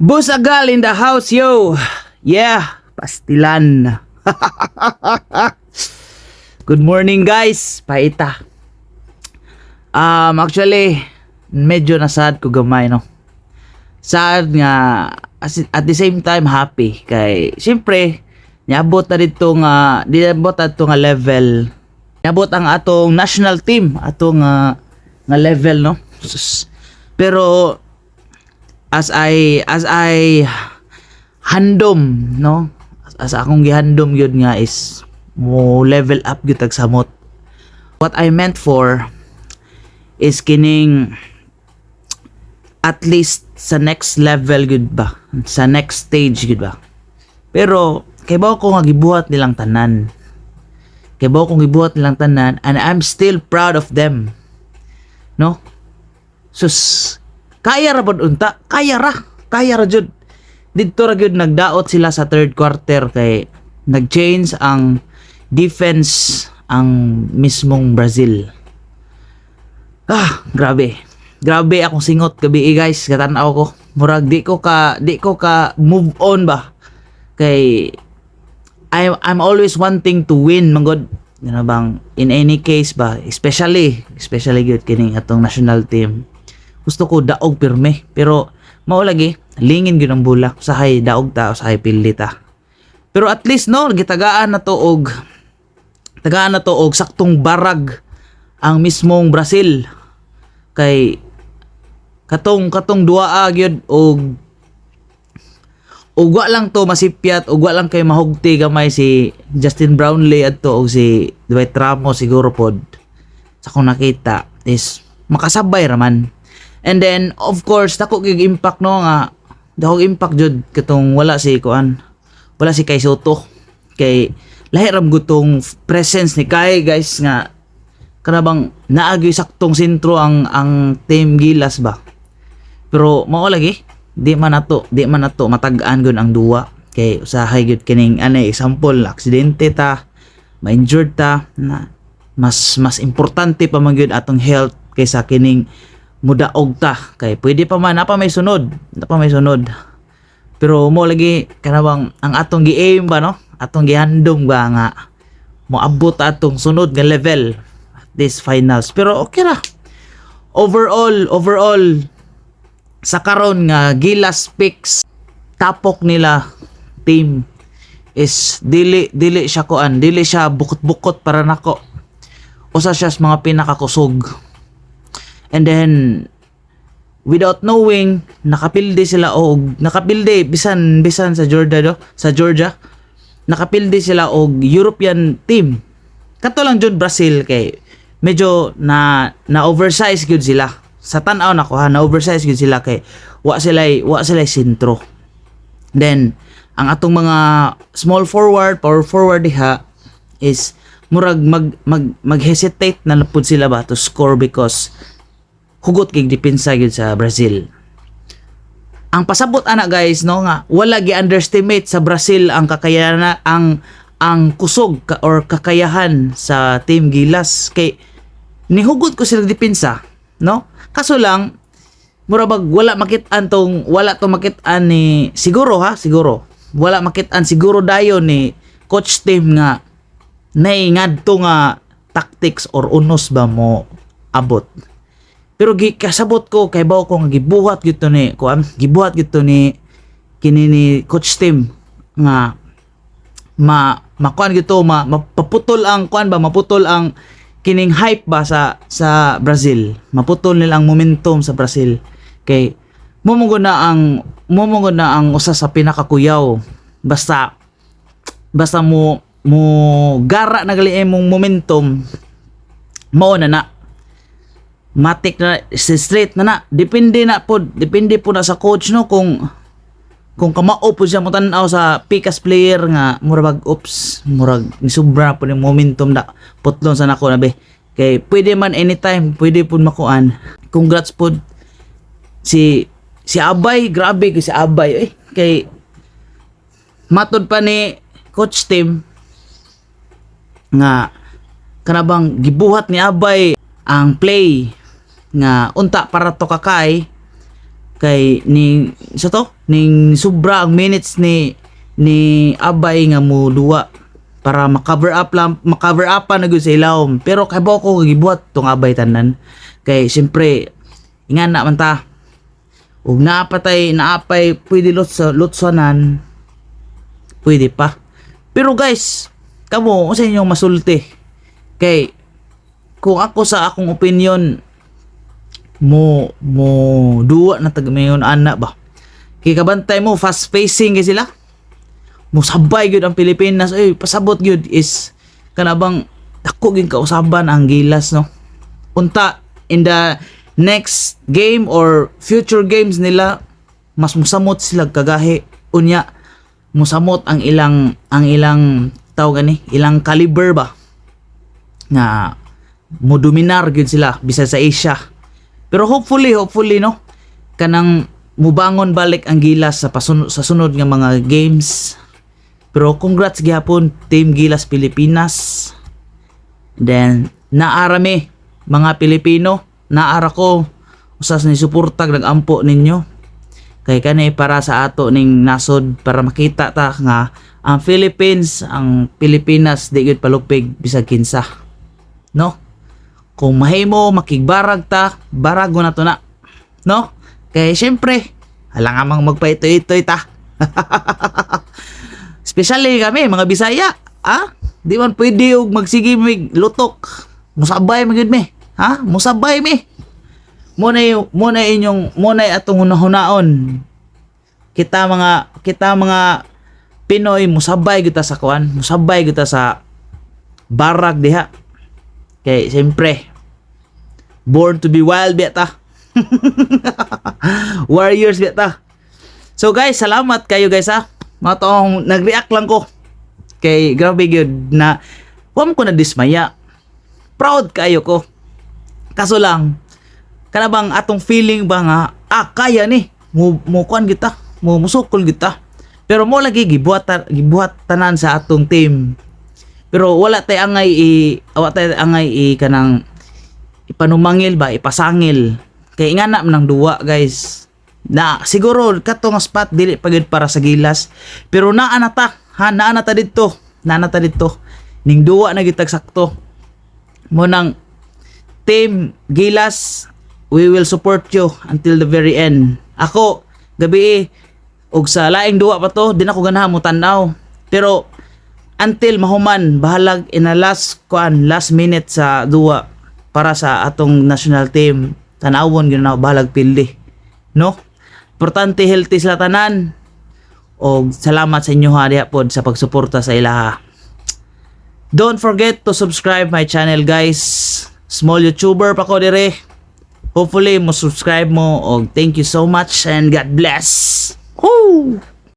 Busagal in the house, yo! Yeah, pastilan. Good morning, guys. Paita. Actually, medyo nasad ko gamay, no? Sad nga, at the same time, happy. Kay, siyempre, niabot na dito nga, niabot na dito nga level. Niabot ang atong national team, atong nga level, no? Pero, as I handom, no, as akong gihandom yun nga is mo level up gyud tag samot. What I meant for is kining at least sa next level gyud ba, sa next stage gyud ba. Pero kay bawo ko nga gibuhat nilang tanan, and I'm still proud of them, no? Sus, kaya ra pod unta, kaya ra jud. Didto ra gyud nagdaot sila sa third quarter kay nag-change ang defense ang mismong Brazil. Grabe akong singot gabi guys, katanaw ko. Murag di ko ka move on ba. Kay I'm always wanting to win mangod. Ano bang in any case ba, especially gyud kining atong national team. Gusto ko daog pirme, pero mao lagi lingin gyud ang bola, usahay daog ta, usahay pildi ta. Pero at least no, gitagaan na to og saktong barag ang mismong Brazil. Kay katong duaa gyud og wa lang to masipyat, og wa lang kay mahugti gamay si Justin Brownlee adto og si Dwight Ramos siguro pod. Sa akong nakita is makasabay raman. And then of course dako gyud impact no nga, dako impact jud katong wala si Kai Soto. Kay lahi ram gutong presence ni Kai guys nga kanabang naagyo saktong sentro ang team Gilas ba. Pero mao lagi di man nato matag-an gud ang duwa kay usahay gud kining example aksidente ta, ma-injured ta na mas importante pa man gyud atong health kaysa kining mudaog ta. Kay pwede pa man napa may sunod. Pero mo lagi kanabang ang atong gi-aim ba no? Atong gihandom ba nga moabot atong sunod nga level at this finals. Pero okay ra. Overall sa karon nga Gilas picks tapok nila team is dili siya bukot-bukot para nako. Usa siya sa mga pinakakusog. And then without knowing nakapildi bisan sa Georgia nakapildi sila og European team. Kato lang jud Brazil kay medyo na oversize gyud sila. Sa tan-aw nako na oversize gyud sila kay wa sila sentro. Then ang atong mga small forward, power forward diha is murag mag-hesitate na pud sila ba to score because hugot kay depensa gyud sa Brazil. Ang pasabot ana guys no nga wala gi-underestimate sa Brazil ang kakayahan ang kusog or kakayahan sa team Gilas kay nihugot ko sila depensa no. Kaso lang murag wala to makit-an ni siguro wala makit-an siguro dayon ni coach team nga ngadto nga tactics or unos ba mo abot. Pero kasabot ko kay bawo ko nga gibuhat gyud to ni kini ni coach team nga makuan gyud to maputol ang kining hype ba sa Brazil. Maputol nila ang momentum sa Brazil. Kay mumugod na ang usa sa pinakakuyaw basta mo gara na gali imong momentum mao na matik na straight na depende po na sa coach no kung kamao po siya mo tan-aw sa pikas player nga murag ni sobra po yung momentum na putlon sa nako na be. Kay pwede man anytime pwede po makuan. Congrats po si Abay, grabe ko si Abay kay matod pa ni coach team nga kanabang gibuhat ni Abay ang play nga unta para to kakay kay ning sa to ning sobra ang minutes ni Abay nga mo duwa para ma-cover up pa na gyud sa ilawom. Pero kay ko gibuhat tong Abay tanan kay siyempre ingana man ta ug naapay pwede lutsanan pwede pa. Pero guys, kamo unsa inyong masulti? Kay kung ako sa akong opinion mo duwa na mayon ana ba, kay kabantay mo fast pacing kay sila mo sabay gyud ang Pilipinas. Pasabot gyud is kanabang dako gyud kausaban ang Gilas, no? Unta in the next game or future games nila mas musamot sila kagahi, unya musamot ang ilang tawag gani ilang caliber ba nga mo dominar gyud sila bisa sa Asia. Pero hopefully no, kanang mubangon balik ang Gilas sa sunod nga mga games. Pero congrats gyapon Team Gilas Pilipinas. Then naarami mga Pilipino, naara ko usas ni suportag nagampo ninyo. Kay kanay para sa ato ning nasod para makita ta nga ang Pilipinas di gyud palupig bisag kinsa. No? Kung mahimo makigbarag ta, barago na to na. No? Kaya syempre, alangamang magpaitoy-itoy ta. Especially kami, mga Bisaya. Di man pwede og magsige mig lutok. Musabay magid me. Musabay me. Muna atong hunahunaon. Kita mga Pinoy musabay kita sa kuan, musabay kita sa barag diha. Kay siyempre born to be wild beta. Warriors beta. So guys, salamat kayo guys matong nag-react lang ko. Kay grabe gyud na wam ko na dismaya. Proud kayo ko. Kaso lang kanabang atong feeling ba nga kaya ni mo kuan kita, mo musukol kita. Pero mo lagi gibuhat tanan sa atong team. Pero wala tay angay kanang ipanumangil ba, ipasangil. Kay ingana man ang duwa guys. Na siguro kato nga spot dili pagid para sa Gilas. Pero naanata dito. Ning duwa na gitag sakto. Mo nang Team Gilas, we will support you until the very end. Ako gabi og sa laing duwa pa to, di na ko ganahan mo tan-aw. Pero until mahuman bahalag in a last minute sa duwa para sa atong national team, tanawon gyud na bahalag pildi, no? Importante healthy sila tanan. Og salamat sa inyo diha pod sa pagsuporta sa ilaha. Don't forget to subscribe my channel guys. Small YouTuber pa ko dire. Hopefully mo subscribe mo og thank you so much and God bless. Woo!